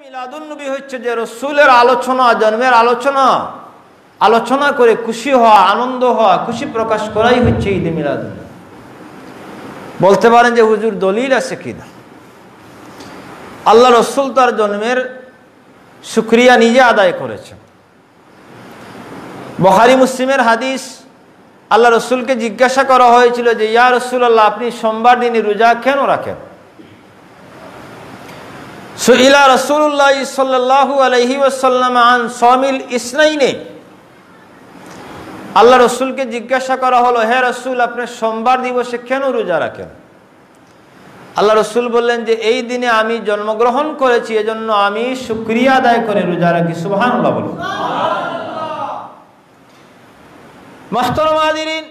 মিলাদুন নবী হচ্ছে যে রাসূলের আলোচনা, জন্মের আলোচনা করে খুশি হওয়া, আনন্দ হওয়া, খুশি প্রকাশ করাই হচ্ছে ঈদ মিলাদুন নবী। বলতে পারেন যে হুজুর দলিল আছে কিনা? আল্লাহ রাসূল তার জন্মের শুকরিয়া নিজে আদায় করেছেন। বুখারী মুসলিমের হাদিস, আল্লাহ রাসূলকে জিজ্ঞাসা করা হয়েছিল যে ইয়া রাসূলুল্লাহ, আপনি সোমবার দিনে রোজা কেন রাখেন? সুইলা রাসূলুল্লাহ সাল্লাল্লাহু আলাইহি ওয়াসাল্লাম আন সামিল ইসনাইনে। আল্লাহ রাসূলকে জিজ্ঞাসা করা হলো, হে রাসূল, আপনি সোমবার দিবসে কেন রোজা রাখেন? আল্লাহ রাসূল বললেন যে এই দিনে আমি জন্মগ্রহণ করেছি, এজন্য আমি শুকরিয়া আদায় করে রোজা রাখি। সুবহানাল্লাহ বলুন। মুহতারাম হাজিরিন,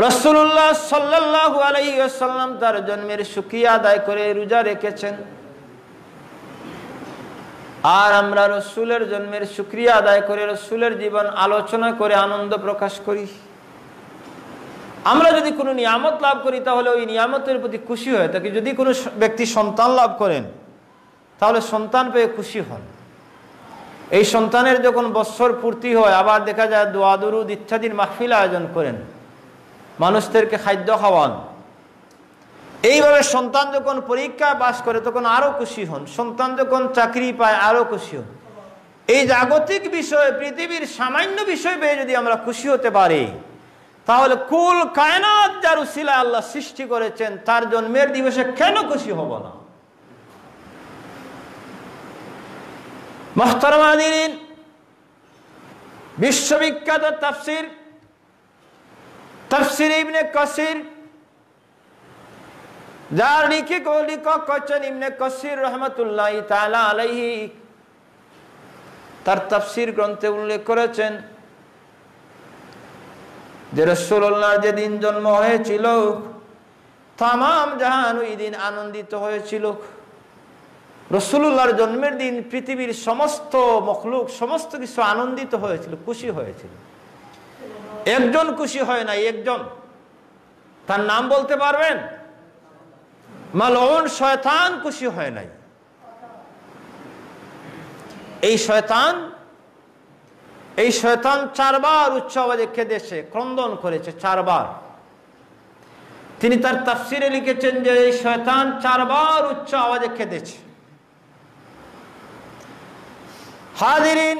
রাসূলুল্লাহ সাল্লাল্লাহু আলাইহি ওয়াসাল্লাম তার জন্মের শুকরিয়া আদায় করে রোজা রেখেছেন। আর আমরা রাসূলের জন্মের শুকরিয়া আদায় করে রাসূলের জীবন আলোচনা করে আনন্দ প্রকাশ করি। আমরা যদি কোনো নিয়ামত লাভ করি তাহলে ওই নিয়ামতের প্রতি খুশি হয়ে থাকি। যদি কোনো ব্যক্তি সন্তান লাভ করেন তাহলে সন্তান পেয়ে খুশি হন। এই সন্তানের যখন বৎসর পূর্তি হয়, আবার দেখা যায় দোয়া দুরুদ ইত্যাদির মাহফিল আয়োজন করেন, মানুষদেরকে খাদ্য খাওয়ান। এইভাবে সন্তান যখন পরীক্ষায় পাস করে তখন আরো খুশি হন। সন্তান যখন চাকরি পায় আরো খুশি হন। এই জাগতিক বিষয়ে, পৃথিবীর সামান্য বিষয় পেয়ে যদি আমরা খুশি হতে পারি, তাহলে কুল কায়নাত যার উসিলায় আল্লাহ সৃষ্টি করেছেন তার জন্মের দিবসে কেন খুশি হব না? মুহতারাম হাজিরিন, বিশ্ববিখ্যাত তাফসীর ইবনে কাসির, যার লেখক হচ্ছেন ইবনে কাসির রাহমাতুল্লাহি তাআলা আলাইহি, তার তাফসীর গ্রন্থে উল্লেখ করেছেন যে রাসূলুল্লাহর যেদিন জন্ম হয়েছিল তামাম জাহান ওই দিন আনন্দিত হয়েছিল। রাসূলুল্লাহর জন্মের দিন পৃথিবীর সমস্ত মখলুক, সমস্ত কিছু আনন্দিত হয়েছিল, খুশি হয়েছিল। একজন খুশি হয় নাই, একজন, তার নাম বলতে পারবেন? মালউন শয়তান খুশি হয় নাই। এই শয়তান 4 বার উচ্চ আওয়াজে কেঁদেছে, ক্রন্দন করেছে 4 বার। তিনি তার তাফসিরে লিখেছেন যে এই শয়তান 4 বার উচ্চ আওয়াজে কেঁদেছে। হাজিরিন,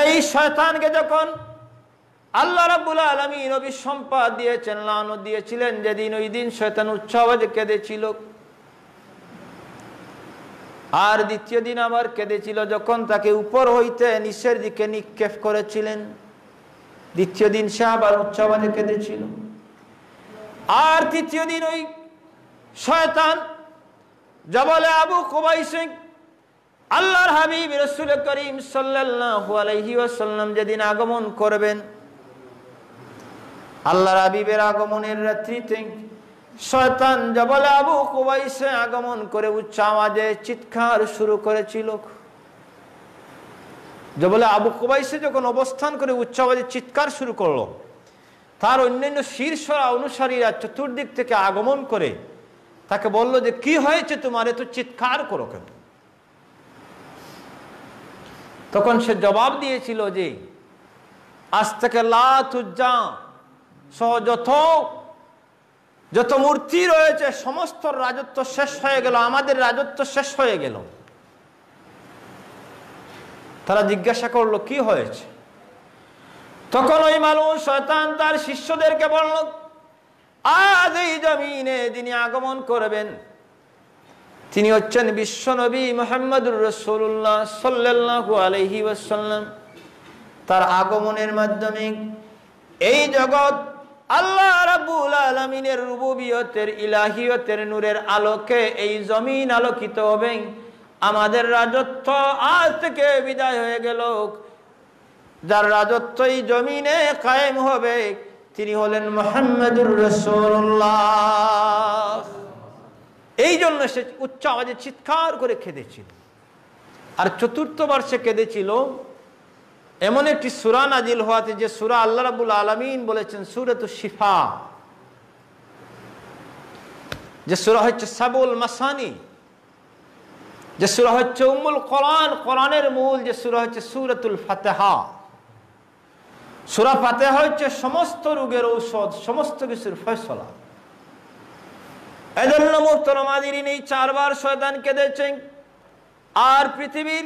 এই শয়তানকে যখন আল্লাহ রাব্বুল আলামিন অভিসম্পাদ দিয়েছেন, লানত দিয়েছিলেন, যেদিন ওই দিন শয়তান উচ্চ আওয়াজে কেঁদেছিল। আর দ্বিতীয় দিন আবার কেঁদেছিল যখন তাকে উপর হইতে নিচের দিকে নিক্ষেপ করেছিলেন। দ্বিতীয় দিন সে আবার উচ্চ আওয়াজে কেঁদেছিল। আর তৃতীয় দিন ওই শয়তান জবলে আবু কুবাইস, আল্লাহর হাবিব রাসূল করিম সাল্লাল্লাহু আলাইহি ওয়াসাল্লাম যেদিন আগমন করবেন, আল্লাহর হাবিবের আগমনের রাত্রিতে শয়তান জবলে আবু কুবাইসে আগমন করে উচ্চ আওয়াজে চিৎকার শুরু করেছিল। জবলে আবু কুবাইসে যখন অবস্থান করে উচ্চ আওয়াজে চিৎকার শুরু করলো, তার অন্যান্য শীর্ষরা অনুসারীরা চতুর্দিক থেকে আগমন করে তাকে বলল যে কি হয়েছে তোমার, এত চিৎকার করো কেন? তখন সে জবাব দিয়েছিল যে আজ থেকে লাত উজ্জা সহ যত মূর্তি রয়েছে সমস্ত রাজত্ব শেষ হয়ে গেল, আমাদের রাজত্ব শেষ হয়ে গেল। তারা জিজ্ঞাসা করলো কি হয়েছে? তখন ওই মালউন শয়তান তার শিষ্যদেরকে বলল, আজ এই জমিনে যিনি আগমন করবেন তিনি হচ্ছেন বিশ্বনবী মুহাম্মদুর রাসূলুল্লাহ সাল্লাল্লাহু আলাইহি ওয়াসাল্লাম। তার আগমনের মাধ্যমে এই জগৎ আল্লাহ রাব্বুল আলামিনের রুবুবিয়তের, ইলাহিয়তের নূরের আলোকে এই জমিন আলোকিত হবে। আমাদের রাজত্ব আজ থেকে বিদায় হয়ে গেল। যার রাজত্ব এই জমিনে কায়েম হবে তিনি হলেন মুহাম্মদুর রাসূলুল্লাহ। এই জন্য সে উচ্চ আওয়াজে চিৎকার করে কেঁদেছিল। আর চতুর্থবার সে কেঁদেছিল এমন একটি সূরা নাজিল হওয়াতে, যে সূরা আল্লাহ রাব্বুল আলামিন বলেছেন সূরাতুশ শিফা, যে সূরা হচ্ছে সাবুল মাসানি, যে সূরা হচ্ছে উম্মুল কোরআন, কোরআনের মূল যে সূরা হচ্ছে সূরাতুল ফাতিহা। সূরা ফাতিহা হচ্ছে সমস্ত রোগের ঔষধ, সমস্ত কিছুর ফয়সালা। এজন্য মুহতারাম হাজিরিন, এই 4 বার শয়তান কেঁদেছেন। আর পৃথিবীর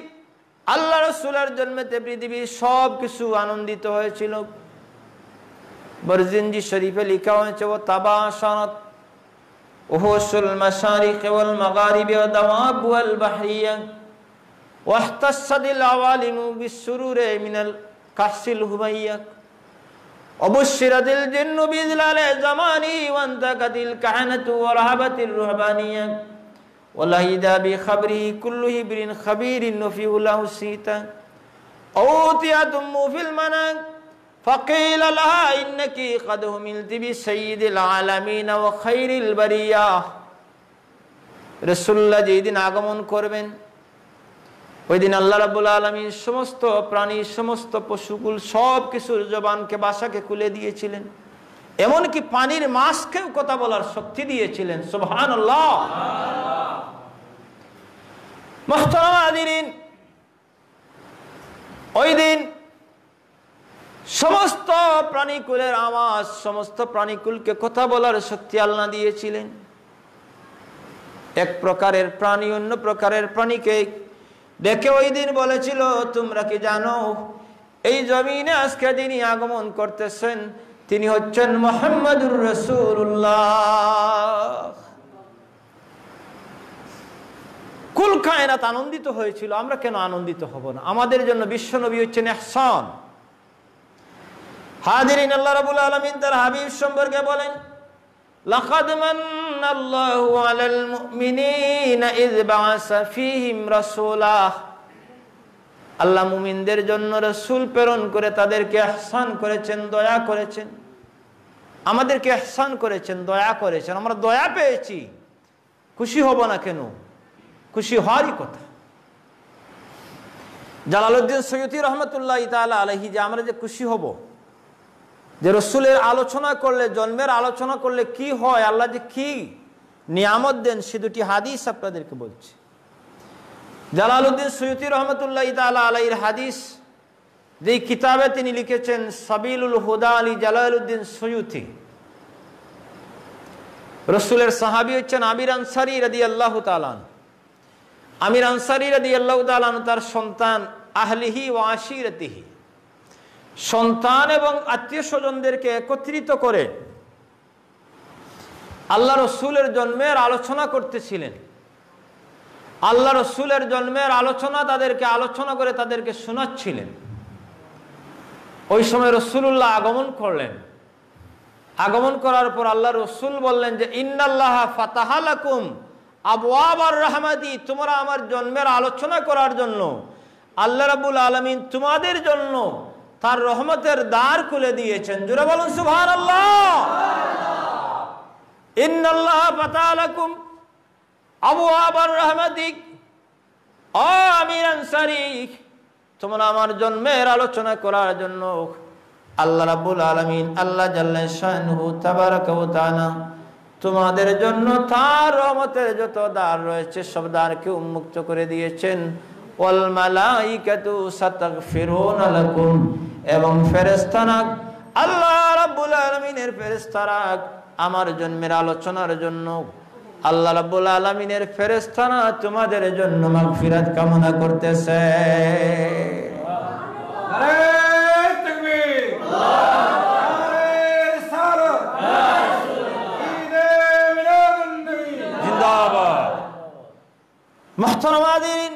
আল্লাহ রাসূলের জন্মেতে পৃথিবীর সব কিছু আনন্দিত হয়েছিল। বরজিনজি শরীফে লেখা হয়েছে, ও তাবাশারাত উহুসুল মাশারিক ওয়াল মাগারিব ওয়া দাওয়াব ওয়াল বাহরিয়া ওয়াহতাসাদিল আওয়ালিমু বিসসুরুরি মিনাল কাসিল হুমাইয়া অবশিরাতিল জিন্নু বিজলালে জামানি ওয়ান্তাকাতিল কাহানাতু ওয়া রাহাবাতির রুহবানিয়া ওয়ালাহিদা বিখাবরি কুল্লু হিবরিন খাবীরিন নফিউলাহু সিতা আউতিয়াতুম ফিল মানাক فقيل لها إنك قد هملت بسيد العالمين وخير البرية। রাসূলুল্লাহ যেদিন আগমন করবেন ওই দিন আল্লাহ রাব্বুল আলামিন সমস্ত প্রাণী, সমস্ত পশুকুল সব কিছুর জবানকে, ভাষাকে খুলে দিয়েছিলেন। এমনকি পানির মাছকেও কথা বলার শক্তি দিয়েছিলেন। সুবহানাল্লাহ। মুহতারাম হাজিরিন, ওই দিন সমস্ত প্রাণীকুলের আওয়াজ, সমস্ত প্রাণীকুলকে কথা বলার শক্তি আল্লাহ দিয়েছিলেন। এক প্রকারের প্রাণী অন্য প্রকারের প্রাণীকে ডেকে ওই দিন বলেছিল, তোমরা কি জানো এই জমিনে আজকে যিনি আগমন করতেছেন তিনি হচ্ছেন মুহাম্মাদুর রাসূলুল্লাহ। কুল কায়নাত আনন্দিত হয়েছিল, আমরা কেন আনন্দিত হব না? আমাদের জন্য বিশ্বনবী হচ্ছেন ইহসান। হাজিরিন, আল্লাহ রাব্বুল আলামিন তার হাবিব সম্পর্কে বলেন, লাকাদ মান্নাল্লাহু আলাল মুমিনিনা ইয বাআসা ফীহিম রাসূলা। আল্লাহ মুমিনদের জন্য রাসূল প্রেরণ করে তাদেরকে ইহসান করেছেন, দয়া করেছেন। আমাদেরকে ইহসান করেছেন, দয়া করেছেন। আমরা দয়া পেয়েছি, খুশি হব না কেন? খুশি হওয়ারই কথা। জালালউদ্দিন সৈয়দী রহমাতুল্লাহি তাআলা আলাইহি, যে আমরা যে খুশি হব, যে রসুলের আলোচনা করলে, জন্মের আলোচনা করলে কি হয়, আল্লাহ যে কি নিয়ামত দেন, সে দুটি হাদিস আপনাদেরকে বলছি। জালালউদ্দিন সৈয়দী রহমাতুল্লাহি তাআলা আলাইহির হাদিস, যেই কিতাবে তিনি লিখেছেন সাবিলুল হুদা আলী জালালউদ্দিন সৈয়দী। রসুলের সাহাবী হচ্ছেন আমির আনসারী রাদিয়াল্লাহু তাআলা আনহু। আমির আনসারী রাদিয়াল্লাহু তাআলা আনহু তার সন্তান আহলিহি ওয়া আশিরাতিহি, সন্তান এবং আত্মীয় স্বজনদেরকে একত্রিত করে আল্লাহ রসুলের জন্মের আলোচনা করতেছিলেন। আল্লাহ রসুলের জন্মের আলোচনা তাদেরকে আলোচনা করে তাদেরকে শোনাচ্ছিলেন। ওই সময় রসুলুল্লাহ আগমন করলেন। আগমন করার পর আল্লাহ রসুল বললেন যে, ইন্নাল্লাহা ফাতাহা লাকুম আবওয়াবার রাহমাতি। তোমরা আমার জন্মের আলোচনা করার জন্য আল্লাহ রাব্বুল আলামিন তোমাদের জন্য তার রহমতের দ্বার খুলে দিয়েছেন। জোরে বলুন সুবহানাল্লাহ। ইন্নাল্লাহা ফাতাহা লাকুম আবওয়াবার রাহমাতি। ও আমির আনসারী, তোমরা আমার জন্মের আলোচনা করার জন্য আল্লাহ রাব্বুল আলামিন, আল্লাহ জাল্লা শানুহু তাবারাকা ওয়া তাআলা তোমাদের জন্য তার রহমতের যত দ্বার রয়েছে সব দ্বারকে উন্মুক্ত করে দিয়েছেন। ওয়াল মালাইকাতু সাতাগফিরুনা লাকুম, এবং ফেরেশতারা, আল্লাহ রাব্বুল আলামিনের ফেরেশতারা আমার জন্মের আলোচনার জন্য, আল্লাহ রাব্বুল আলামিনের ফেরেশতারা তোমাদের জন্য মাগফিরাত কামনা করতেছে। নারে তাকবীর, নারে রিসালাত, জিন্দাবাদ। মুহতারাম হাজিরিন,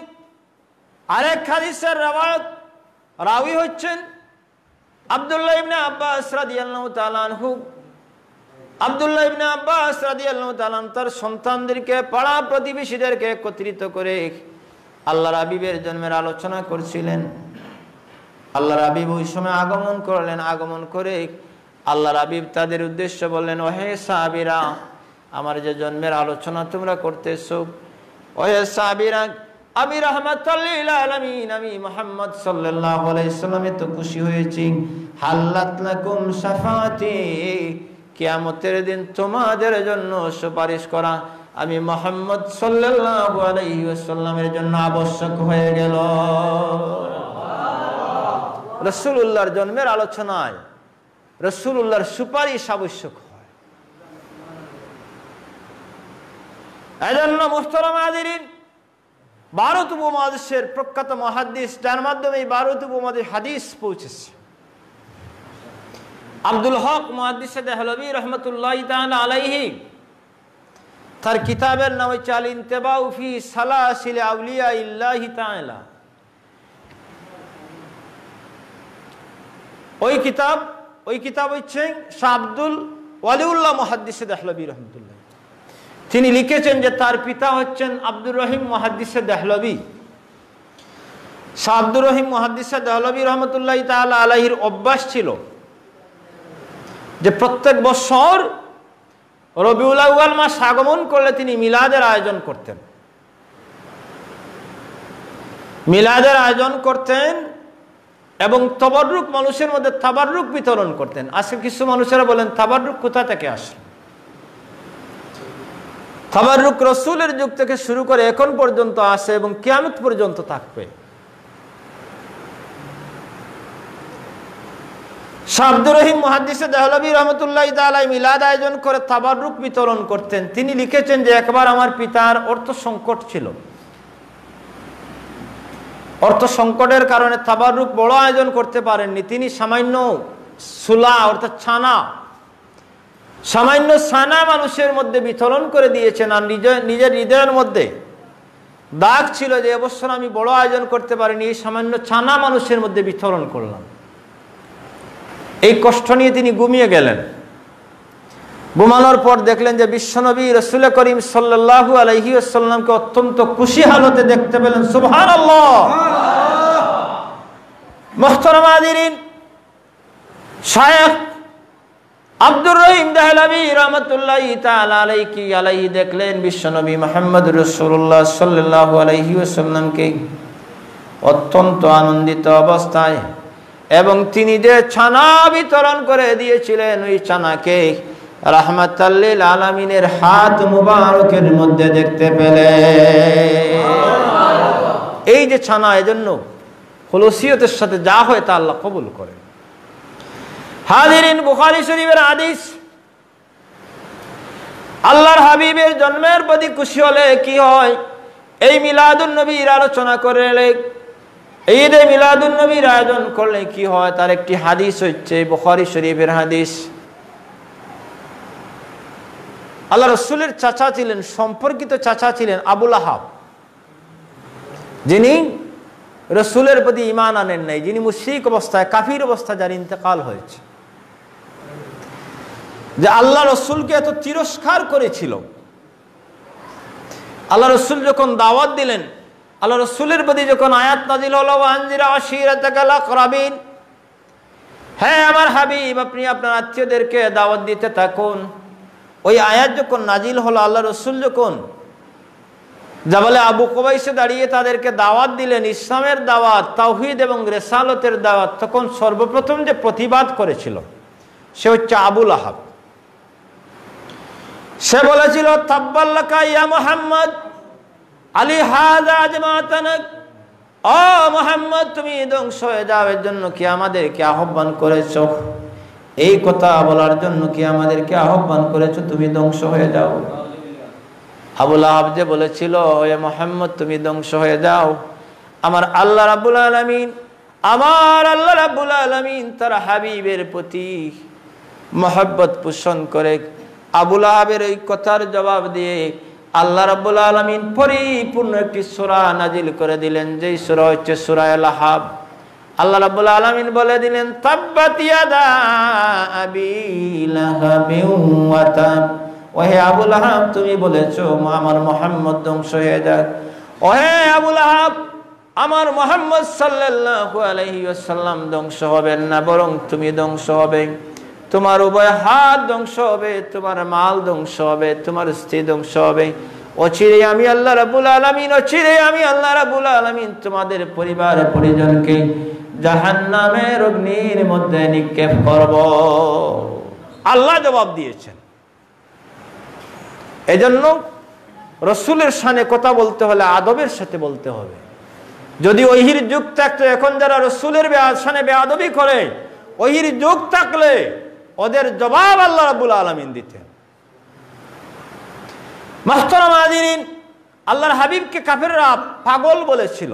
আরেক হাদিসের রাওয়ায়াত, রাওয়ী হচ্ছেন আব্দুল্লাহ ইবনে আব্বাস রাদিয়াল্লাহু তাআলা আনহু। আব্দুল্লাহ ইবনে আব্বাস রাদিয়াল্লাহু তাআলা তার সন্তানদেরকে, পাড়া প্রতিবেশীদেরকে একত্রিত করে আল্লাহর হাবিবের জন্মের আলোচনা করছিলেন। আল্লাহর হাবিব ওই সময় আগমন করলেন। আগমন করে আল্লাহর হাবিব তাদের উদ্দেশ্যে বললেন, ওহে সাহাবীরা, আমার যে জন্মের আলোচনা তোমরা করতেছো, ওহে সাহাবীরা, আমি রাহমাতুল লিল আলামিন, আমি মুহাম্মদ সাল্লাল্লাহু আলাইহি সাল্লামে তো খুশি হয়েছি। হাল্লাত লাকুম শাফাআতি, কিয়ামতের দিন তোমাদের জন্য সুপারিশ করা আমি মুহাম্মদ সাল্লাল্লাহু আলাইহি ওয়াসাল্লামের জন্য আবশ্যক হয়ে গেল। রাসূলুল্লাহর জন্মের আলোচনায় রাসূলুল্লাহর সুপারিশ আবশ্যক হয়। এজন্য মুহতারাম হাজিরিন, ভারত উপমহাদেশের প্রখ্যাত মুহাদ্দিস, যার মাধ্যমে এই ভারত উপমহাদেশে হাদিস পৌঁছেছে, আব্দুল হক মুহাদ্দিস দেহলভী রহমতুল্লাহি তাআলা আলাইহি, তার কিতাবের নাম হচ্ছে আল ইন্তিবাউ ফি সালাসিল আউলিয়া ইল্লাহি তাআলা। ওই কিতাব হচ্ছে শাহ আব্দুল ওয়ালিউল্লাহ মুহাদ্দিস দেহলভী রহমতুল্লাহ। তিনি লিখেছেন যে তার পিতা হচ্ছেন আব্দুর রহিম মুহাদ্দিস দেহলভী। শাহ আব্দুর রহিম মুহাদ্দিস দেহলভী রহমতুল্লাহি তাআলা আলাইহির অভ্যাস ছিল যে প্রত্যেক বছর রবিউল আউয়াল মাস আগমন করলে তিনি মিলাদের আয়োজন করতেন। মিলাদের আয়োজন করতেন এবং তাবাররুক, মানুষের মধ্যে তাবাররুক বিতরণ করতেন। আজকে কিছু মানুষেরা বলেন তাবাররুক কোথা থেকে আসে? তাবাররুক রাসূলের যুগ থেকে শুরু করে এখন পর্যন্ত আছে এবং কিয়ামত পর্যন্ত থাকবে। শাহ আব্দুর রহিম মুহাদ্দিস দেহলভী রহমতুল্লাহি তাআলা মিলাদ আয়োজন করে তাবাররুক বিতরণ করতেন। তিনি লিখেছেন যে একবার আমার পিতার অর্থ সংকট ছিল। অর্থ সংকটের কারণে তাবাররুক বড় আয়োজন করতে পারেননি। তিনি সামান্য সুলা অর্থাৎ সামান্য ছানা মানুষের মধ্যে বিতরণ করে দিয়েছেন। আর নিজের হৃদয়ের মধ্যে দাগ ছিল যে এবছর আমি বড় আয়োজন করতে পারিনি, এই সামান্য ছানা মানুষের মধ্যে বিতরণ করলাম। এই কষ্ট নিয়ে তিনি ঘুমিয়ে গেলেন। ঘুমানোর পর দেখলেন যে বিশ্বনবী রাসূল করিম সাল্লাল্লাহু আলাইহি ওয়াসাল্লামকে অত্যন্ত খুশি হালতে দেখতে পেলেন। সুবহানাল্লাহ। মুহতারাম হাজিরিন, শায়েখ আব্দুর রহিম দেহলভী রহমতুল্লাহি তাআলা আলাইহি দেখলেন বিশ্বনবী মুহাম্মদুর রাসূলুল্লাহ সাল্লাল্লাহু আলাইহি ওয়াসাল্লামকে অত্যন্ত আনন্দিত অবস্থায়, এবং তিনি যে ছানা বিতরণ করে দিয়েছিলেন ওই ছানাকে রাহমাতাল লিল আলামিনের হাত মুবারকের মধ্যে দেখতে পেলেন। এই যে ছানা, এজন্য খুলুসিয়তের সাথে যা হয় তা আল্লাহ কবুল করেন। হাজিরিন, বুখারী শরীফের হাদিস, আল্লাহর হাবিবের জন্মের প্রতি খুশি হলে কি হয়? এই মিলাদুন নবীর আলোচনা করলে, ঈদে মিলাদুন নবীর আয়োজন করলে কি হয়? তার একটি হাদিস হচ্ছে বুখারী শরীফের হাদিস। আল্লাহ রাসূলের চাচা ছিলেন, সম্পর্কিত চাচা ছিলেন আবু লাহাব, যিনি রাসূলের প্রতি ঈমান আনেন নাই, যিনি মুশরিক অবস্থায়, কাফির অবস্থায় যার ইন্তেকাল হয়েছে, যে আল্লাহ রাসূলকে এত তিরস্কার করেছিল। আল্লাহ রাসূল যখন দাওয়াত দিলেন, আল্লাহ রাসূলের প্রতি যখন আয়াত নাজিল হলো, আনজিরা আশিরাতাকাল আকরাবিন, হ্যাঁ আমার হাবিব আপনি আপনার আত্মীয়দেরকে দাওয়াত দিতে থাকুন, ওই আয়াত যখন নাজিল হলো, আল্লাহ রাসূল যখন জাবালে আবু কুবাইসে দাঁড়িয়ে তাদেরকে দাওয়াত দিলেন, ইসলামের দাওয়াত, তাওহীদ এবং রিসালাতের দাওয়াত, তখন সর্বপ্রথম যে প্রতিবাদ করেছিল সে হচ্ছে আবু লাহাব। সে বলেছিল, তাব্বাল্লাকা ইয়া মুহাম্মদ আলী হাযা আজমাতানাক, ও মুহাম্মদ তুমি ধ্বংস হয়ে যাও, এর জন্য কি আমাদেরকে আহ্বান করেছো? এই কথা বলার জন্য কি আমাদেরকে আহ্বান করেছো? তুমি ধ্বংস হয়ে যাও। আবু লাহাব যে বলেছিল, হে মুহাম্মদ তুমি ধ্বংস হয়ে যাও, আমার আল্লাহ রাব্বুল আলামিন তার হাবিবের প্রতি মহব্বত পোষণ করে আবু লাহাবের এই কথার জবাব দিয়ে আল্লাহ রাব্বুল আলামিন পরিপূর্ণ একটি সূরা নাজিল করে দিলেন, যেই সূরা হচ্ছে সূরা লাহাব। আল্লাহ রাব্বুল আলামিন বলে দিলেন, তাব্বাত ইয়াদা আবি লাহাবিন ওয়া তাব, ওহে আবু লাহাব তুমি বলেছো আমার মুহাম্মদ ধ্বংস হয়ে যাক। ওহে আবু লাহাব, আমার মুহাম্মদ সাল্লাল্লাহু আলাইহি ওয়াসাল্লাম ধ্বংস হবেন না, বরং তুমি ধ্বংস হবে, তোমার উভয় হাত ধ্বংস হবে, তোমার মাল ধ্বংস হবে, তোমার স্ত্রী ধ্বংস হবে। অচিরেই আমি আল্লাহ রাব্বুল আলামিন তোমাদের পরিবার পরিজনকে জাহান্নামের অগ্নির মধ্যে নিক্ষেপ করব। আল্লাহ জবাব দিয়েছেন। এজন্য রসুলের শানে কথা বলতে হলে আদবের সাথে বলতে হবে। যদি ওহির যুগ থাকতো, এখন যারা রসুলের শানে বেয়াদবি করে, ওহির যুগ থাকলে ওদের জবাব আল্লাহ রাব্বুল আলামিন দিতেন। মুহতারাম হাজিরিন, আল্লাহর হাবিবকে কাফেররা পাগল বলেছিল।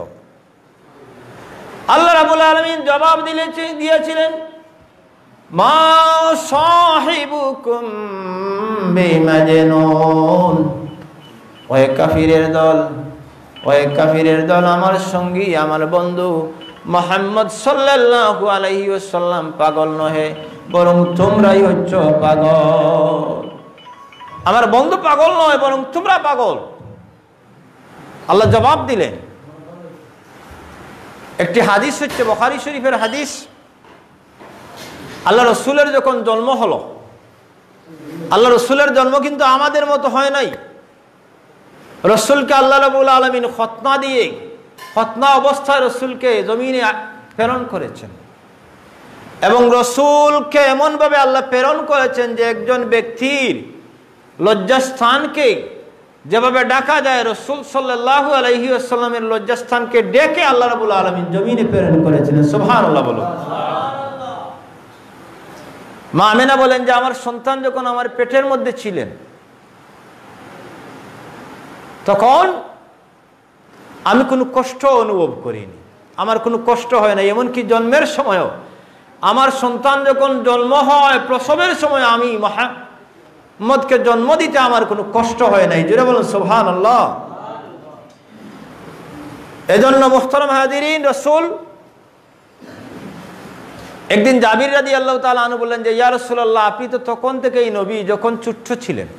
আল্লাহ রাব্বুল আলামিন জবাব দিয়েছিলেন, মা সাহিবুকুম বিমাজনুন। ওই কাফিরের দল আমার সঙ্গী, আমার বন্ধু মুহাম্মদ সাল্লাল্লাহু আলাইহি ওয়াসাল্লাম পাগল নহে, বরং তোমরাই হচ্ছ পাগল। আমার বন্ধু পাগল নয়, বরং তোমরা পাগল। আল্লাহ জবাব দিলেন। একটি হাদিস হচ্ছে বুখারী শরীফের হাদিস। আল্লাহ রসুলের যখন জন্ম হলো, আল্লাহ রসুলের জন্ম কিন্তু আমাদের মতো হয় নাই। রসুলকে আল্লাহ রাব্বুল আলামিন খতনা দিয়ে, খতনা অবস্থায় রসুলকে জমিনে প্রেরণ করেছেন, এবং রসুলকে এমনভাবে আল্লাহ প্রেরণ করেছেন যে একজন ব্যক্তির লজ্জাস্থানকে যেভাবে ডাকা যায়, রসুল সাল্লাল্লাহু আলাইহি ওয়াসাল্লামের লজ্জাস্থানকে ডেকে আল্লাহ রাব্বুল আলামিন জমিনে প্রেরণ করেছিলেন। সুবহানাল্লাহ বলো। মা আমেনা বলেন যে আমার সন্তান যখন আমার পেটের মধ্যে ছিলেন, তখন আমি কোনো কষ্ট অনুভব করিনি, আমার কোনো কষ্ট হয় না। এমনকি জন্মের সময়ও আমার সন্তান যখন জন্ম হয়, প্রসবের সময় আমি মুহাম্মদকে জন্ম দিতে আমার কোনো কষ্ট হয় নাই। জোরে বলুন সুবহানাল্লাহ। এজন্য মুহতারাম হাজিরিন, রসুল একদিন জাবির রাদিয়াল্লাহু তাআলা আনহু বললেন যে ইয়া রাসূলুল্লাহ, আপনি তো তখন থেকেই নবী, যখন ছোট্ট ছিলেন।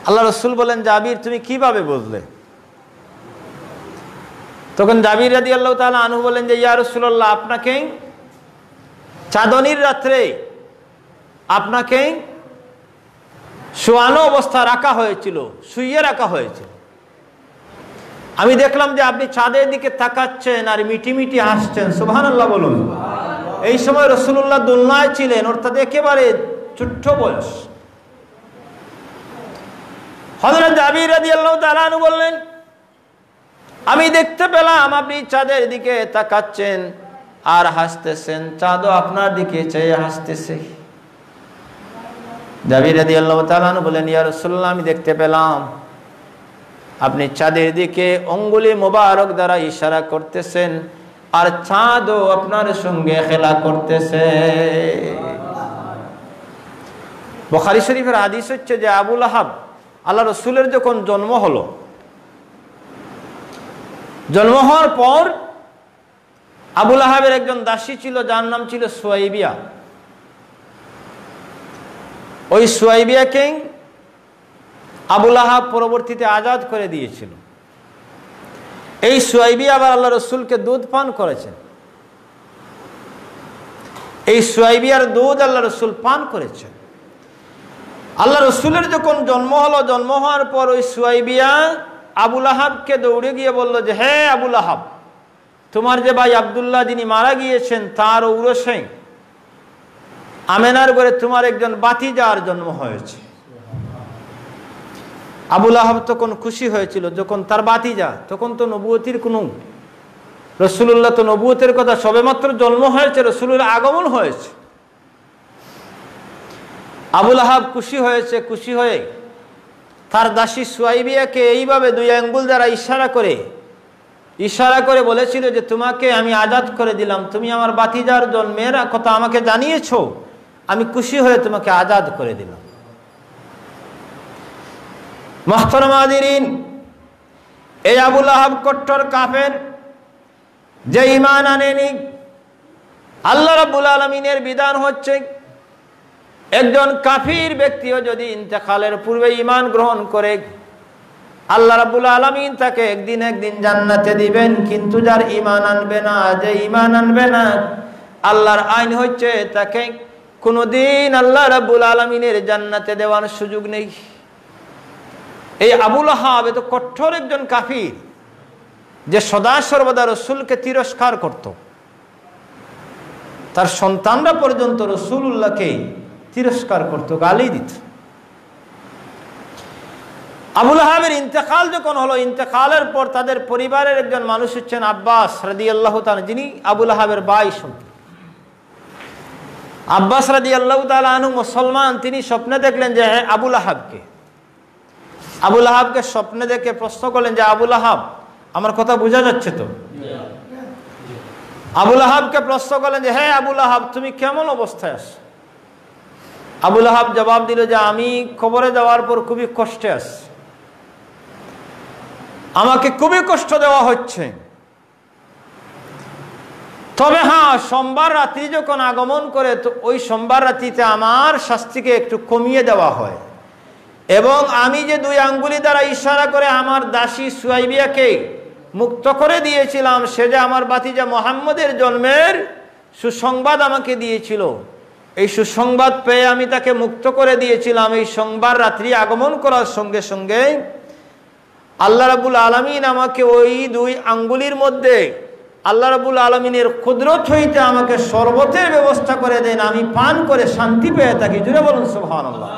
আল্লাহ রসুল বলেন, জাবির তুমি কিভাবে বুঝলে? তখন জাবির রাদিয়াল্লাহু তাআলা আনহু বলেন যে ইয়া রাসূলুল্লাহ, আপনাকে চাঁদনির রাত্রে আপনাকে শোয়ানো অবস্থা রাখা হয়েছিল, শুইয়ে রাখা হয়েছিল। আমি দেখলাম যে আপনি চাঁদের দিকে তাকাচ্ছেন আর মিটি মিটি হাসছেন। সুবহানাল্লাহ বলুন। এই সময় রাসূলুল্লাহ দুলনায় ছিলেন, অর্থাৎ একেবারে ছোট্ট বয়স। হযরত জাবির রাদিয়াল্লাহু তাআলা আনহু বললেন, আমি দেখতে পেলাম আপনি চাঁদের দিকে তাকাচ্ছেন আর হাসতেছেন, চাঁদও আপনার দিকে চেয়ে হাসতেছে। জাবির রাদিয়াল্লাহু তাআলা আনহু বলেন, ইয়া রাসূলুল্লাহ, আমি দেখতে পেলাম আপনি চাঁদের দিকে আঙ্গুলি মোবারক দ্বারা ইশারা করতেছেন, আর চাঁদও আপনার সঙ্গে খেলা করতেছে। বুখারী শরীফের হাদিস হচ্ছে যে আবু লাহাব, আল্লাহ রসুলের যখন জন্ম হলো, জন্ম হওয়ার পর আবু লাহাবের একজন দাসী ছিল, যার নাম ছিল সুয়াইবিয়া। ওই সুয়াইবিয়াকে আবু লাহাব পরবর্তীতে আজাদ করে দিয়েছিল। এই সুয়াইবিয়া আবার আল্লাহ রসুলকে দুধ পান করেছেন। এই সুয়াইবিয়ার দুধ আল্লাহ রসুল পান করেছেন। আল্লাহ রসুলের যখন জন্ম হলো, জন্ম হওয়ার পর ওই সুয়াইবিয়া আবু লাহাবকে দৌড়ে গিয়ে বলল যে, হে আবু লাহাব, তোমার যে ভাই আব্দুল্লাহ যিনি মারা গিয়েছেন, তার ঔরসে আমেনার ঘরে তোমার একজন বাতিজার জন্ম হয়েছে। আবু লাহাব তখন খুশি হয়েছিল, যখন তার বাতিজা, তখন তো নবুয়তির কোনো, রাসূলুল্লাহ তো নবুয়তের কথা সবেমাত্র জন্ম হয়েছে, রাসূলের আগমন হয়েছে। আবু লাহাব খুশি হয়েছে, খুশি হয়ে তার দাসী সুয়াইবিয়াকে এইভাবে দুই আঙ্গুল দ্বারা ইশারা করে বলেছিল যে, তোমাকে আমি আজাদ করে দিলাম, তুমি আমার বাতিজার জন্মের কথা আমাকে জানিয়েছো, আমি খুশি হয়ে তোমাকে আজাদ করে দিলাম। মুহতারাম হাজিরিন, এই আবু লাহাব কট্টর কাফের, যে ঈমান আনেনি। আল্লাহ রাব্বুল আলামিনের বিধান হচ্ছে, একজন কাফির ব্যক্তিও যদি ইন্তেকালের পূর্বে ঈমান গ্রহণ করে, আল্লাহ রাব্বুল আলামিন তাকে একদিন জান্নাতে দিবেন। কিন্তু যার ঈমান আনবে না, যে ঈমান আনবে না, আল্লাহর আইন হচ্ছে তাকে কোনোদিন আল্লাহ রাব্বুল আলামিনের জান্নাতে দেওয়ার সুযোগ নেই। এই আবু লাহাব এত কঠোর একজন কাফির, যে সদা সর্বদা রসুলকে তিরস্কার করত। তার সন্তানরা পর্যন্ত রসুলুল্লাহকে তিরস্কার করত, গালি দিত। আবু লাহাবের ইন্তেকাল যখন হলো, ইন্তেকালের পর তাদের পরিবারের একজন মানুষ হচ্ছেন আব্বাস রাদিয়াল্লাহু তাআলা, যিনি আবু লাহাবের ভাই। আব্বাস রাদিয়াল্লাহু তাআলা আনহু মুসলমান, তিনি স্বপ্নে দেখলেন যে হ্যাঁ আবু লাহাবকে স্বপ্নে দেখে প্রশ্ন করলেন যে আবু লাহাব, আমার কথা বোঝা যাচ্ছে তো? আবু লাহাবকে প্রশ্ন করলেন যে হ্যাঁ আবু লাহাব, তুমি কেমন অবস্থায় আছো? আবু লাহাব জবাব দিল যে আমি কবরে যাওয়ার পর খুবই কষ্টে আছি, আমাকে খুবই কষ্ট দেওয়া হচ্ছে। তবে হ্যাঁ, সোমবার রাত্রি যখন আগমন করে তো ওই সোমবার রাত্রিতে আমার শাস্তিকে একটু কমিয়ে দেওয়া হয়, এবং আমি যে 2 আঙ্গুলি দ্বারা ইশারা করে আমার দাসী সুয়াইবিয়াকে মুক্ত করে দিয়েছিলাম, সে যে আমার ভাতিজা মুহাম্মদের জন্মের সুসংবাদ আমাকে দিয়েছিল, এই সুসংবাদ পেয়ে আমি তাকে মুক্ত করে দিয়েছিলাম। এই সোমবার রাত্রি আগমন করার সঙ্গে সঙ্গে আল্লাহ রাব্বুল আলামিন আমাকে ওই 2 আঙ্গুলির মধ্যে আল্লাহ রাব্বুল আলামিনের কুদরত হইতে আমাকে শরবতের ব্যবস্থা করে দেন, আমি পান করে শান্তি পেয়ে থাকি। জুড়ে বলুন সুবহানাল্লাহ।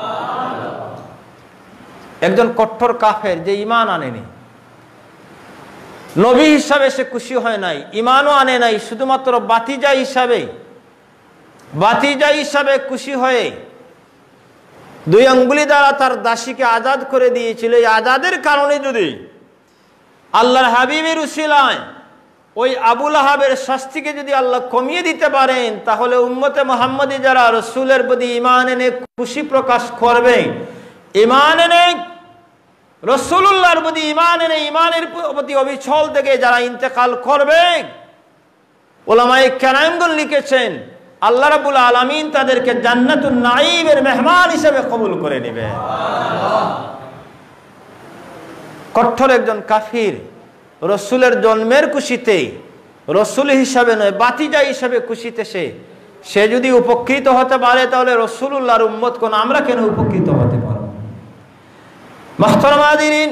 একজন কট্টর কাফের, যে ঈমান আনেনি, নবী হিসাবে সে খুশি হয় নাই, ঈমানও আনে নাই, শুধুমাত্র বাতিজা হিসাবে খুশি হয়ে 2 আঙ্গুলি দ্বারা তার দাসীকে আজাদ করে দিয়েছিল। এই আজাদের কারণে যদি আল্লাহর হাবিবের উসিলায় ওই আবু লাহাবের শাস্তিকে যদি আল্লাহ কমিয়ে দিতে পারেন, তাহলে উম্মতে মুহাম্মদী যারা রাসূলের প্রতি ঈমান এনে খুশি প্রকাশ করবে, ঈমান এনে রাসূলুল্লাহর প্রতি ঈমান এনে ঈমানের প্রতি অবিচল থেকে যারা ইন্তেকাল করবে, উলামায়ে কেরামগণ লিখেছেন আল্লাহ রাব্বুল আলামিন তাদেরকে জান্নাতুন নাঈমের মেহমান হিসেবে কবুল করে নেবে। কঠোর একজন কাফির রাসূলের জন্মের খুশিতে, রাসূল হিসাবে নয় বাতিজা হিসাবে খুশিতে সে যদি উপকৃত হতে পারে, তাহলে রাসূলুল্লাহর উম্মতগণ আমরা কেন উপকৃত হতে পারব? মুহতারাম হাজিরিন,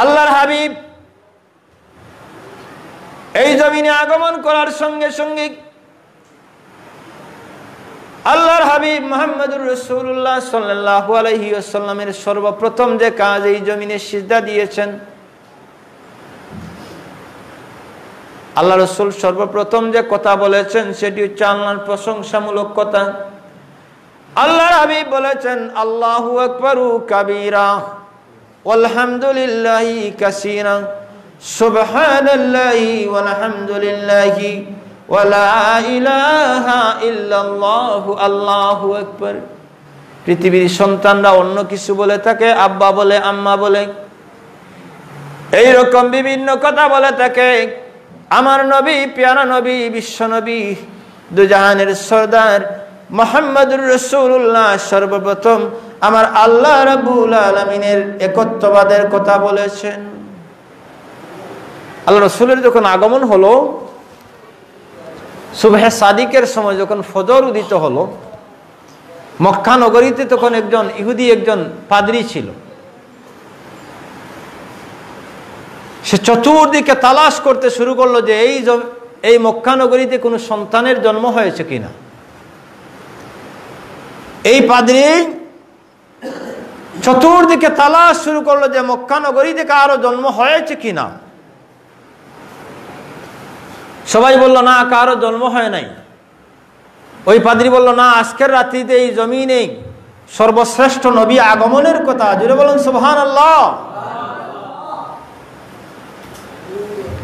আল্লাহর হাবিব এই জমিনে আগমন করার সঙ্গে সঙ্গে আল্লাহর হাবিব মুহাম্মদুর রাসূলুল্লাহ সাল্লাল্লাহু আলাইহি ওয়াসাল্লামের সর্বপ্রথম যে কাজ, এই জমিনে সিজদা দিয়েছেন। আল্লাহ রাসূল সর্বপ্রথম যে কথা বলেছেন সেটি হচ্ছে আল্লাহর প্রশংসামূলক কথা। আল্লাহর হাবিব বলেছেন আল্লাহু আকবারু কাবীরা ওয়ালহামদুলিল্লাহি কাসীরা সুবহানাল্লাহি ওয়ালহামদুলিল্লাহি ওয়ালা ইলাহা ইল্লাল্লাহু আল্লাহু আকবার। পৃথিবীর সন্তানরা অন্য কিছু বলে থাকে, আব্বা বলে, আম্মা বলে, এই রকম বিভিন্ন কথা বলে থাকে। আমার নবী, প্যারা নবী, বিশ্ব নবী, দুজাহানের সরদার মুহাম্মদুর রাসূলুল্লাহ সর্বপ্রথম আমার আল্লাহ রাব্বুল আলামিনের একত্ববাদের কথা বলেছেন। আল্লাহ রাসূলের যখন আগমন হলো, সুবহে সাদিকের সময় যখন ফজর উদিত হলো, মক্কা নগরীতে তখন একজন ইহুদি একজন পাদ্রী ছিল। সে চতুর্দিকে তালাশ করতে শুরু করলো যে এই মক্কা নগরীতে কোনো সন্তানের জন্ম হয়েছে কিনা। এই পাদ্রী চতুর্দিকে তালাশ শুরু করলো যে মক্কা নগরীতে কারো জন্ম হয়েছে কিনা। সবাই বলল না, কারো জন্ম হয় নাই। ওই পাদ্রী বলল না, আজকের রাত্রিতে এই জমিনে সর্বশ্রেষ্ঠ নবী আগমনের কথা। জুড়ে বলুন সুবহানাল্লাহ।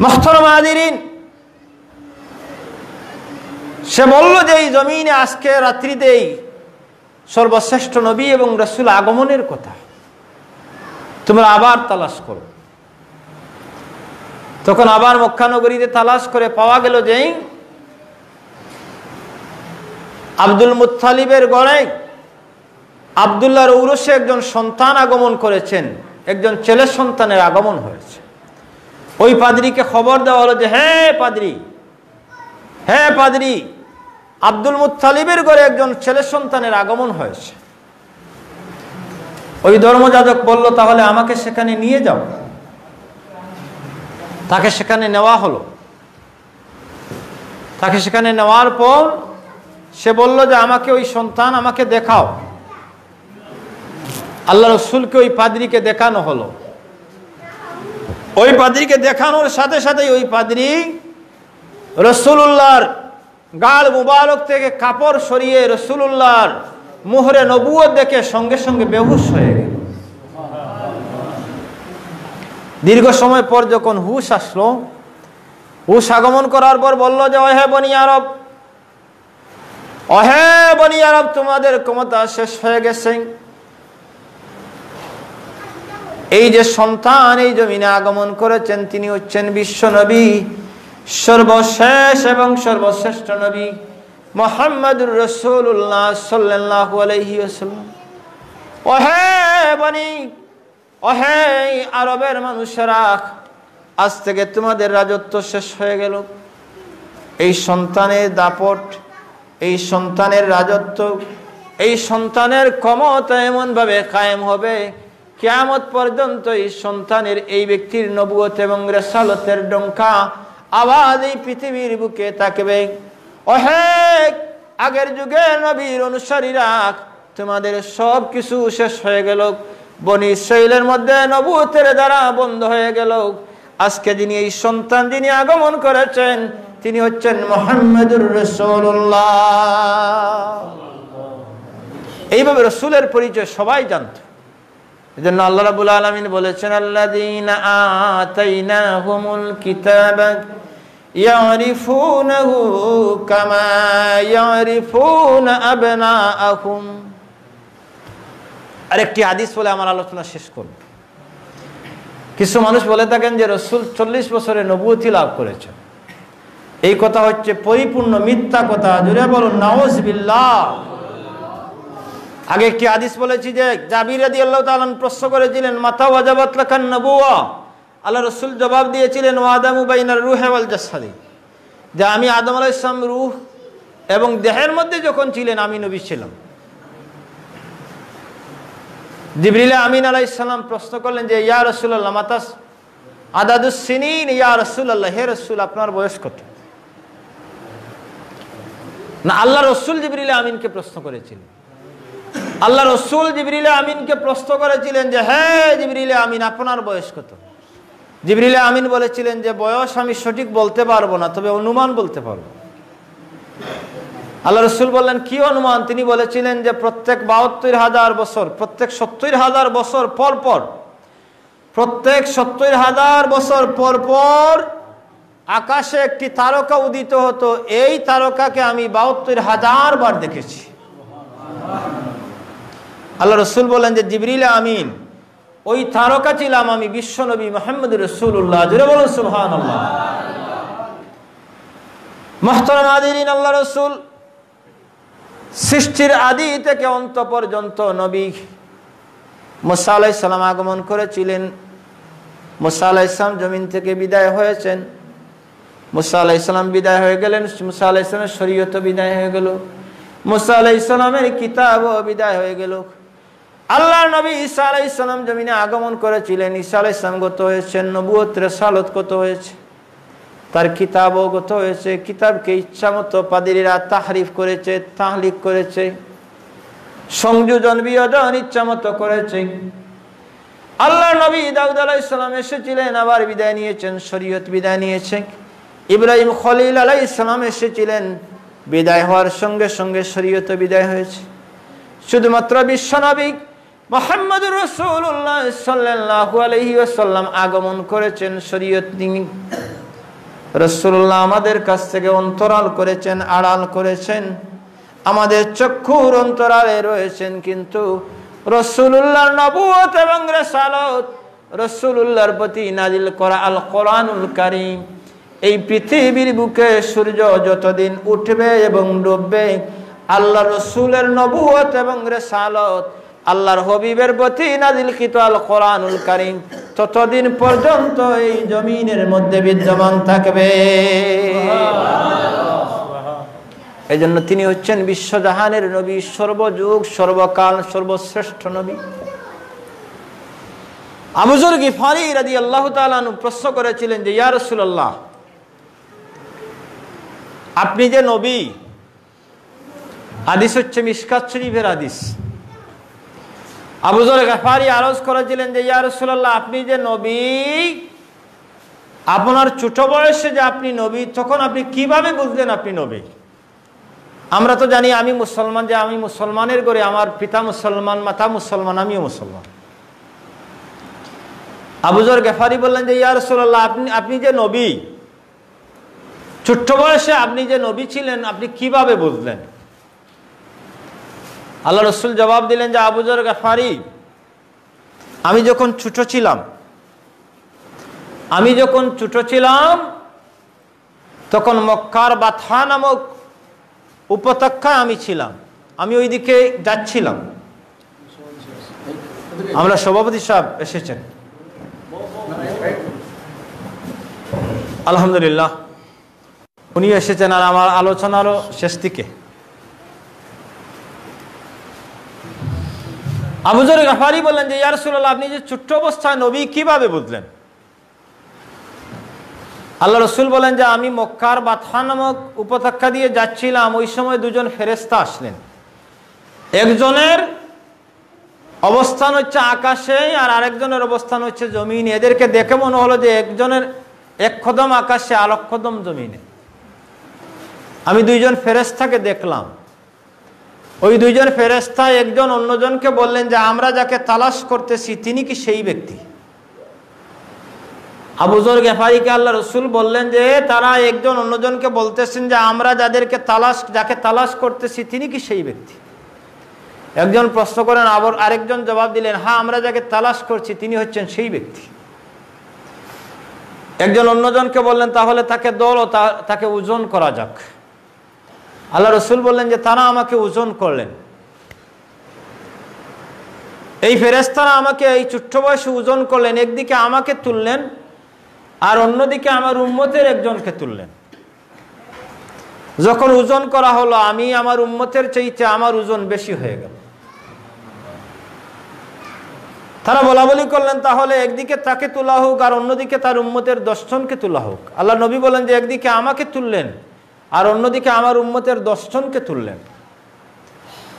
মুহতারাম হাজিরিন, সে বলল যে এই জমিনে আজকে রাত্রিতেই সর্বশ্রেষ্ঠ নবী এবং রাসূল আগমনের কথা, তোমরা আবার তালাশ করো। তখন আবার মক্কা নগরীতে তালাশ করে পাওয়া গেল যে আব্দুল মুত্তালিবের ঘরে আব্দুল্লাহর ঔরসে একজন সন্তান আগমন করেছেন, একজন ছেলে সন্তানের আগমন হয়েছে। ওই পাদ্রীকে খবর দেওয়া হলো যে হ্যাঁ পাদ্রী, আব্দুল মুত্তালিবের ঘরে একজন ছেলে সন্তানের আগমন হয়েছে। ওই ধর্মযাজক বলল তাহলে আমাকে সেখানে নিয়ে যাও। তাকে সেখানে নেওয়া হলো। তাকে সেখানে নেওয়ার পর সে বলল যে আমাকে ওই সন্তান আমাকে দেখাও। আল্লাহ রসুলকে ওই পাদ্রীকে দেখানো হলো। ওই পাদ্রীকে দেখানোর সাথে সাথেই ওই পাদ্রী রাসূলুল্লাহর গাল মুবারক থেকে কাপড় সরিয়ে রাসূলুল্লাহর মোহরে নবুয়ত দেখে সঙ্গে সঙ্গে বেহুশ হয়ে গেল। দীর্ঘ সময় পর যখন হুশ আসলো, হুশ আগমন করার পর বলল যে ওহে বনি আরব, ওহে বনি আরব, তোমাদের ক্ষমতা শেষ হয়ে গেছে। এই যে সন্তান এই জমিনে আগমন করেছেন তিনি হচ্ছেন বিশ্ব নবী, সর্বশেষ এবং সর্বশ্রেষ্ঠ নবী মুহাম্মদুর রাসূলুল্লাহ সাল্লাল্লাহু আলাইহি ওয়াসাল্লাম। ওহে বনি, ওহে আরবের মানুষেরা, আজ থেকে তোমাদের রাজত্ব শেষ হয়ে গেল। এই সন্তানের দাপট, এই সন্তানের রাজত্ব, এই সন্তানের ক্ষমতা এমনভাবে কায়েম হবে কিয়ামত পর্যন্ত। এই সন্তানের, এই ব্যক্তির নবুয়ত এবং রিসালাতের ডঙ্কা আওয়াজ এই পৃথিবীর বুকে থাকবে। ওহে আগের যুগের নবীর অনুসারীরা, তোমাদের সব কিছু শেষ হয়ে গেল, বনি ইসরাইলের মধ্যে নবুয়তের দ্বারা বন্ধ হয়ে গেল। আজকে যিনি এই সন্তান যিনি আগমন করেছেন তিনি হচ্ছেন মুহাম্মদুর রাসূলুল্লাহ। এইভাবে রাসূলের পরিচয় সবাই জানত। এজন্য আল্লাহ রাব্বুল আলামিন বলেছেন, আল্লাযীনা আতাইনাহুমুল কিতাবা ইয়ারিফুনাহু কামা ইয়ারিফুনা আবনাআহুম। আরেকটি হাদিস বলে আমার আলোচনা শেষ করব। কিছু মানুষ বলে থাকেন যে রাসূল 40 বছরে নবুয়তি লাভ করেছেন। এই কথা হচ্ছে পরিপূর্ণ মিথ্যা কথা। জোরে বলুন নাউযুবিল্লাহ। আগে একটি হাদিস বলেছি যে জাবির রাদিয়াল্লাহু তাআলা প্রশ্ন করেছিলেন, মাতা ওয়াজাবাত লাকান নবুওয়া। আল্লাহ রাসূল জবাব দিয়েছিলেন, ওয়াদামু বাইনার রূহি ওয়াল জাসাদি, যে আমি আদম আলাইহিস সালাম রূহ এবং দেহের মধ্যে যখন ছিলেন আমি নবী ছিলাম। জিবরিল আমিন আলাইহিস সালাম প্রশ্ন করলেন যে ইয়া রাসূলুল্লাহ মাতাস আদাদুস সিনিন, ইয়া রাসূলুল্লাহ, হে রাসূল আপনার বয়স কত? না, আল্লাহ রাসূল জিবরিল আমিনকে প্রশ্ন করেছিলেন। আল্লাহ রাসূল জিবরিল আমিনকে প্রশ্ন করেছিলেন যে হে জিবরিল আমিন আপনার বয়স কত? জিবরিল আমিন বলেছিলেন যে বয়স আমি সঠিক বলতে পারবো না, তবে অনুমান বলতে পারবো। আল্লাহ রাসূল বললেন কি অনুমান? তিনি বলেছিলেন যে প্রত্যেক ৭২,০০০ বছর, প্রত্যেক ৭০,০০০ বছর পর পর, প্রত্যেক ৭০,০০০ বছর পর পর আকাশে একটি তারকা উদিত হতো। এই তারকাকে আমি ৭২,০০০ বার দেখেছি। আল্লাহ রাসূল বলেন যে জিবরিল আমিন ওই তারকা ছিলাম আমি, বিশ্বনবী মুহাম্মদুর রাসূলুল্লাহ। জোরে বলুন সুবহানাল্লাহ। মুহতারাম হাজিরিন, আল্লাহ রাসূল সৃষ্টির আদি থেকে অন্ত পর্যন্ত নবী। মুসা আলাইহিস সালাম আগমন করেছিলেন, মুসা আলাইহিস সালাম জমিন থেকে বিদায় হয়েছেন। মুসা আলাইহিস সালাম বিদায় হয়ে গেলেন, মুসা আলাইহিস সালামের শরীয়ত বিদায় হয়ে গেল, মুসা আলাইহিস সালামের কিতাবও বিদায় হয়ে গেল। আল্লাহর নবী ঈসা আলাইহিস সালাম জমিনে আগমন করেছিলেন। ঈসা আলাইহিস সালাম গত হয়েছেন, নবুয়ত রিসালাত গত হয়েছে, তার কিতাবও গত হয়েছে। কিতাবকে ইচ্ছামতো পাদ্রীরা তাহরিফ করেছে, তাহলিক করেছে, সংযোজন বিয়োজন ইচ্ছামতো করেছে। আল্লাহর নবী দাউদ আলাইহিস সালাম এসেছিলেন, আবার বিদায় নিয়েছেন, শরীয়ত বিদায় নিয়েছে। ইব্রাহিম খলিল আলাইহিস সালাম এসেছিলেন, বিদায় হওয়ার সঙ্গে সঙ্গে শরীয়ত বিদায় হয়েছে। শুধুমাত্র বিশ্বনবী মুহাম্মদুর রাসূলুল্লাহ সাল্লাল্লাহু আলাইহি ওয়াসাল্লাম আগমন করেছেন, শরীয়ত নিয়ে। রাসূলুল্লাহ আমাদের কাছ থেকে অন্তরাল করেছেন, আড়াল করেছেন, আমাদের চক্ষুর অন্তরালে রয়েছেন, কিন্তু রাসূলুল্লাহর নবুয়ত এবং রিসালাত, রাসূলুল্লাহর প্রতি নাজিল করা আল কোরআনুল কারীম, এই পৃথিবীর বুকে সূর্য যতদিন উঠবে এবং ডুববে, আল্লাহ রাসূলের নবুয়ত এবং রিসালাত, আল্লাহর হাবিবের প্রতি নাজিলকৃত আল কোরআনুল কারীম ততদিন পর্যন্ত এই জমিনের মধ্যে বিদ্যমান থাকবে। এই জন্য তিনি হচ্ছেন বিশ্বজাহানের নবী, সর্বযুগ সর্বকাল সর্বশ্রেষ্ঠ নবী। আবু যর গিফারি রাদিয়াল্লাহু তাআলা আনহু প্রশ্ন করেছিলেন যে ইয়া রাসূলুল্লাহ আপনি যে নবী, হাদিস হচ্ছে মিশকাত শরীফের হাদিস, আবু যর গফারি আরজ করেছিলেন যে ইয়া রাসূলুল্লাহ, আপনি যে নবী, আপনার ছোট বয়সে যে আপনি নবী, তখন আপনি কিভাবে বুঝলেন আপনি নবী? আমরা তো জানি আমি মুসলমান, যে আমি মুসলমানের ঘরে, আমার পিতা মুসলমান, মাতা মুসলমান, আমিও মুসলমান। আবু যর গফারি বললেন যে ইয়া রাসূলুল্লাহ, আপনি যে নবী, ছোট্ট বয়সে আপনি যে নবী ছিলেন, আপনি কিভাবে বুঝলেন? আল্লাহ রসুল জবাব দিলেন যে আবু যর গফারি, আমি যখন ছোট ছিলাম তখন মক্কার বাথা নামক উপত্যকায় আমি ছিলাম, আমি ওইদিকে যাচ্ছিলাম। আমরা সভাপতি সাহেব এসেছেন, আলহামদুলিল্লাহ উনি এসেছেন, আর আমার আলোচনারও শেষ দিকে। আবু যর গফারি বললেন যে ইয়া রাসূলুল্লাহ, আপনি যে ছোট্ট অবস্থায় নবী কিভাবে বুঝলেন? আল্লাহ রসুল বলেন যে আমি মক্কার বাথা নামক উপত্যকা দিয়ে যাচ্ছিলাম, ওই সময় দুজন ফেরেশতা আসলেন। একজনের অবস্থান হচ্ছে আকাশে আর আরেকজনের অবস্থান হচ্ছে জমিনে। এদেরকে দেখে মনে হলো যে একজনের এক কদম আকাশে আর এক কদম জমিনে। আমি দুইজন ফেরেশতাকে দেখলাম। ওই দুইজন ফেরেশতা একজন অন্যজনকে বললেন যে আমরা যাকে তালাশ করতেছি তিনি কি সেই ব্যক্তি? আবু যর গফারিকে আল্লাহ রসুল বললেন যে তারা একজন অন্যজনকে বলতেছেন যে আমরা যাকে তালাশ করতেছি তিনি কি সেই ব্যক্তি? একজন প্রশ্ন করেন, আবার আরেকজন জবাব দিলেন, হ্যাঁ আমরা যাকে তালাশ করছি তিনি হচ্ছেন সেই ব্যক্তি। একজন অন্যজনকে বললেন তাহলে তাকে দল, তাকে ওজন করা যাক। আল্লাহ রসুল বললেন যে তারা আমাকে ওজন করলেন। এই ফেরেশতারা আমাকে এই ছোট্ট বয়সে ওজন করলেন, একদিকে আমাকে তুললেন আর অন্যদিকে আমার উম্মতের একজনকে তুললেন। যখন ওজন করা হলো, আমি আমার উম্মতের চাইতে আমার ওজন বেশি হয়ে গেল। তারা বলা বলি করলেন তাহলে একদিকে তাকে তোলা হোক আর অন্যদিকে তার উম্মতের 10 জনকে তোলা হোক। আল্লাহ নবী বলেন যে একদিকে আমাকে তুললেন আর অন্যদিকে আমার উম্মতের 10 জনকে তুললেন।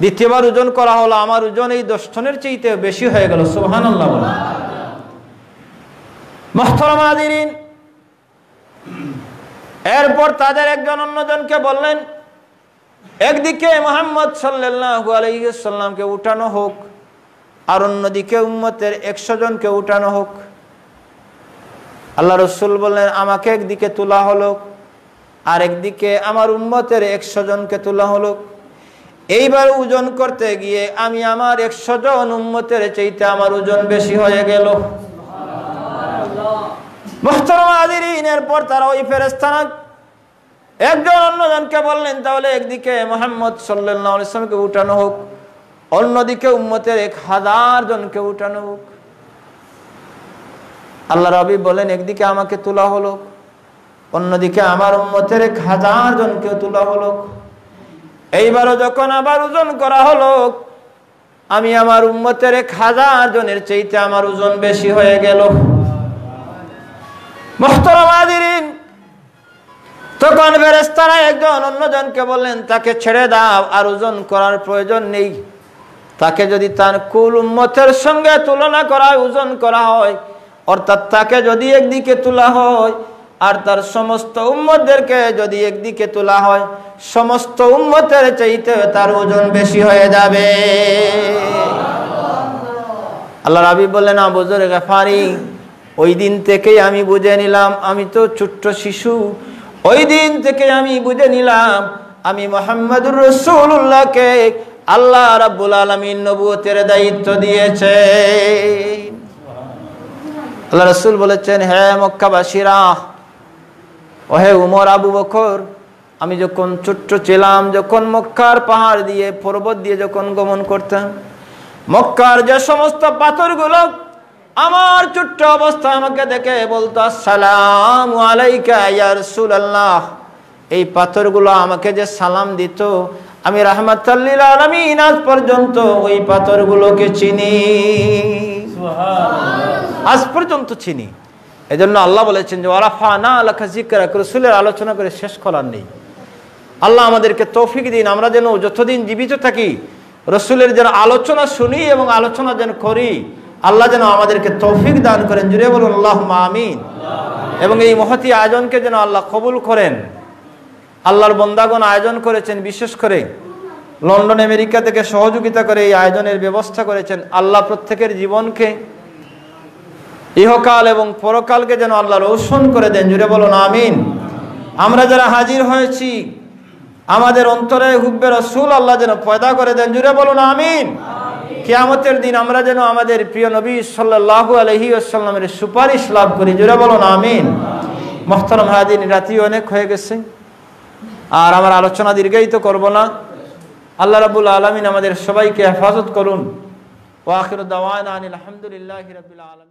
দ্বিতীয়বার ওজন করা হলো, আমার ওজন এই 10 জনের চাইতে বেশি হয়ে গেল। সুবহানাল্লাহ বলেন। মুহতারাম হাজিরিন, এরপর তাদের একজন অন্যজনকে বললেন একদিকে মুহাম্মদ সাল্লাল্লাহু আলাইহি ওয়াসাল্লামকে উঠানো হোক আর অন্যদিকে উম্মতের 100 জনকে উঠানো হোক। আল্লাহ রসুল বললেন আমাকে একদিকে তোলা হলো আর একদিকে আমার উম্মতের 100 জনকে তোলা হলো। এইবার ওজন করতে গিয়ে আমি আমার 100 জন উম্মতের চাইতে আমার ওজন বেশি হয়ে গেল। মুহতারাম হাজিরিন, এরপর তারা ওই ফেরেশতারা একজন অন্যজনকে বললেন তাহলে একদিকে মুহাম্মদ সাল্লাল্লাহু আলাইহি ওয়াসাল্লামকে উঠানো হোক, অন্যদিকে উম্মতের 1000 জনকে উঠানো হোক। আল্লাহ রাবী বলেন একদিকে আমাকে তোলা হলো, অন্যদিকে আমার উম্মতের 1000 জনকে তোলা হলো। এইবারও যখন আবার ওজন করা হলো, আমি আমার উম্মতের 1000 জনের চাইতে আমার ওজন বেশি হয়ে গেল। মুহতারাম হাজিরিন, তখন ফেরেশতারা একজন অন্যজনকে বললেন তাকে ছেড়ে দাও, আর ওজন করার প্রয়োজন নেই। তাকে যদি তার কুল উম্মতের সঙ্গে তুলনা করা হয়, ওজন করা হয়, অর্থাৎ তাকে যদি একদিকে তোলা হয় আর তার সমস্ত উম্মতদেরকে যদি একদিকে তোলা হয়, সমস্ত উম্মতের চাইতে তার ওজন বেশি হয়ে যাবে। আল্লাহ রাবী বললেন আবু যর গফারি, ওই দিন থেকেই আমি বুঝে নিলাম, আমি তো ছোট্ট শিশু, ওই দিন থেকে আমি বুঝে নিলাম আমি মুহাম্মদুর রাসূলুল্লাহকে আল্লাহ রাব্বুল আলামিন নবুয়তের দায়িত্ব দিয়েছে। আল্লাহ রাসূল বলেছেন, হে মক্কাবাসীরা, ও হে উমর, আবু বকর, আমি যখন ছোট্ট ছিলাম, যখন মক্কার পাহাড় দিয়ে পর্বত দিয়ে যখন গমন করতাম, মক্কার যে সমস্ত পাথরগুলো আমার ছোট্ট অবস্থা আমাকে দেখে বলতো আসসালামু আলাইকা ইয়া রাসূলুল্লাহ, এই পাথরগুলো আমাকে যে সালাম দিত, আমি রাহমাতাল লিল আলামিন আজ পর্যন্ত ওই পাথরগুলোকে চিনি, সুবহানাল্লাহ, আজ পর্যন্ত চিনি। এজন্য আল্লাহ বলেছেন যে ওয়ারাফানা লাকা যিকরাক, রাসূলের আলোচনা করে শেষ করার নেই। আল্লাহ আমাদেরকে তৌফিক দিন, আমরা যেন যতদিন জীবিত থাকি রসুলের যেন আলোচনা শুনি এবং আলোচনা যেন করি, আল্লাহ যেন আমাদেরকে তৌফিক দান করেন। জুড়ে বলুন আল্লাহুম্মা আমিন। এবং এই মহতী আয়োজনকে যেন আল্লাহ কবুল করেন। আল্লাহর বন্দাগণ আয়োজন করেছেন, বিশেষ করে লন্ডন আমেরিকা থেকে সহযোগিতা করে এই আয়োজনের ব্যবস্থা করেছেন। আল্লাহ প্রত্যেকের জীবনকে, ইহকাল এবং পরকালকে যেন আল্লাহ রৌশন করে দেন। জুড়ে বলুন আমিন। আমরা যারা হাজির হয়েছি, আমাদের অন্তরে হুব্বে রাসূল আল্লাহ যেন পয়দা করে দেন। জুড়ে বলুন আমিন। কিয়ামতের দিন আমরা যেন আমাদের প্রিয় নবী সাল্লাল্লাহু আলাইহি ওয়াসাল্লামের সুপারিশ লাভ করি। জুড়ে বলুন আমিন। মুহতারাম হাজিরিন, রাতি অনেক হয়ে গেছে, আর আমার আলোচনা দীর্ঘায়িত করব না। আল্লাহ রাব্বুল আলামিন আমাদের সবাইকে হেফাজত করুন। ওয়া আখিরু দাওয়ানা আনিল হামদুলিল্লাহি রাব্বিল আলামিন।